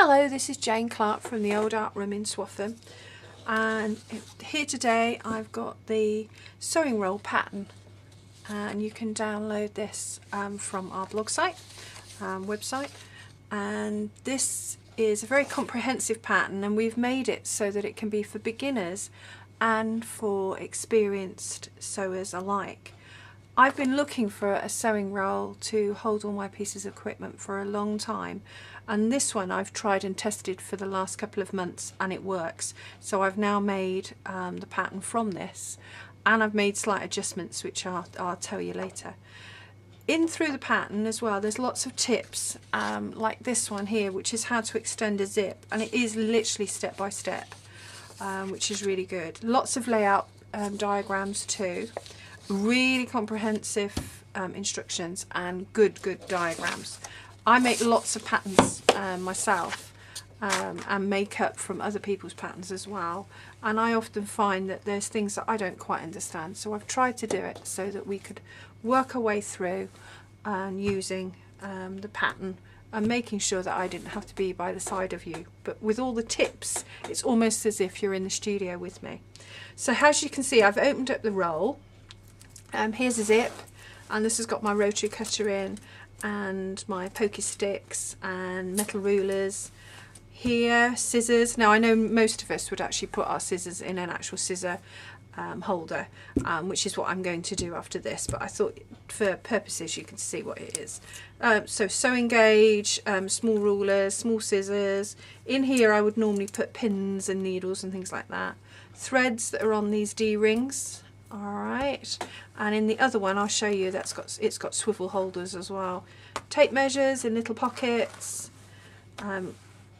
Hello, this is Jane Clark from the Old Art Room in Swaffham, and here today I've got the sewing roll pattern, and you can download this from our blog site, website, and this is a very comprehensive pattern, and we've made it so that it can be for beginners and for experienced sewers alike. I've been looking for a sewing roll to hold all my pieces of equipment for a long time, and this one I've tried and tested for the last couple of months and it works. So I've now made the pattern from this, and I've made slight adjustments which I'll tell you later. In through the pattern as well there's lots of tips, like this one here, which is how to extend a zip, and it is literally step by step, which is really good. Lots of layout diagrams too. Really comprehensive instructions and good diagrams. I make lots of patterns myself, and make up from other people's patterns as well, and I often find that there's things that I don't quite understand, so I've tried to do it so that we could work our way through using the pattern and making sure that I didn't have to be by the side of you. But with all the tips, it's almost as if you're in the studio with me. So as you can see, I've opened up the roll. Here's a zip, and this has got my rotary cutter in and my pokey sticks and metal rulers. Here, scissors. Now I know most of us would actually put our scissors in an actual scissor holder, which is what I'm going to do after this, but I thought for purposes you can see what it is. So sewing gauge, small rulers, small scissors. In here I would normally put pins and needles and things like that. Threads that are on these D-rings. Alright, and in the other one I'll show you it's got swivel holders as well. Tape measures in little pockets,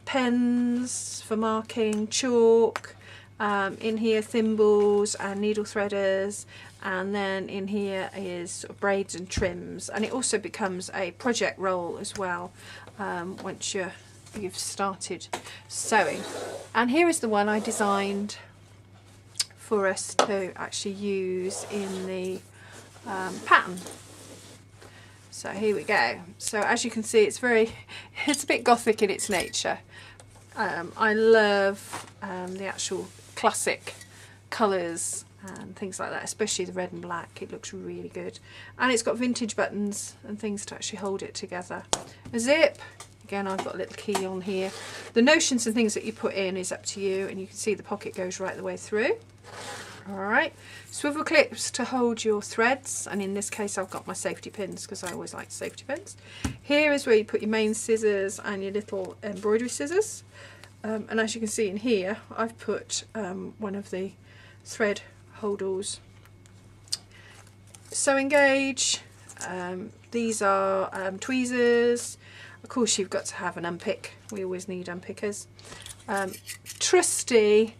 pens for marking, chalk, in here thimbles and needle threaders, and then in here is sort of braids and trims, and it also becomes a project roll as well once you've started sewing. And here is the one I designed for us to actually use in the pattern. So here we go. So as you can see, it's a bit gothic in its nature. I love the actual classic colours and things like that, especially the red and black. It looks really good, and it's got vintage buttons and things to actually hold it together. A zip. Again, I've got a little key on here. The notions and things that you put in is up to you, and you can see the pocket goes right the way through. Alright, swivel clips to hold your threads, and in this case I've got my safety pins because I always like safety pins. Here is where you put your main scissors and your little embroidery scissors, and as you can see in here I've put one of the thread holders. Sewing gauge, these are tweezers. Of course you've got to have an unpick, we always need unpickers. Trusty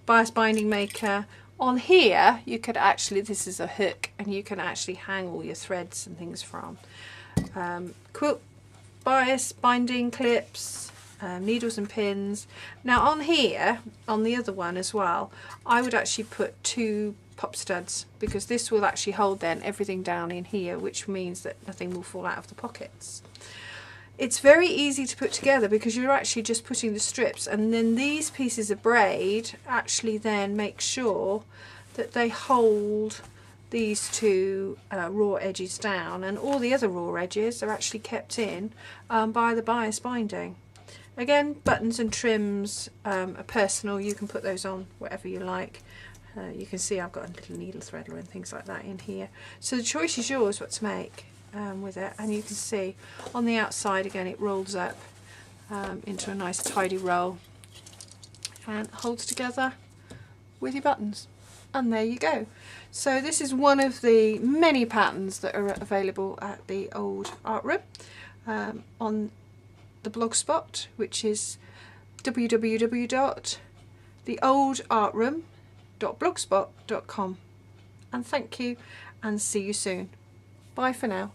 bias binding maker. On here you could actually, this is a hook, and you can actually hang all your threads and things from. Quilt bias binding clips, needles and pins. Now on here, on the other one as well, I would actually put 2 pop studs, because this will actually hold then everything down in here, which means that nothing will fall out of the pockets. It's very easy to put together because you're actually just putting the strips, and then these pieces of braid actually then make sure that they hold these 2 raw edges down, and all the other raw edges are actually kept in by the bias binding. Again, buttons and trims are personal, you can put those on whatever you like. You can see I've got a little needle threader and things like that in here, so the choice is yours what to make with it. And you can see on the outside again it rolls up into a nice tidy roll and holds together with your buttons, and there you go. So this is one of the many patterns that are available at the Old Art Room on the blog spot, which is www.theoldartroom.blogspot.com. and thank you, and see you soon. Bye for now.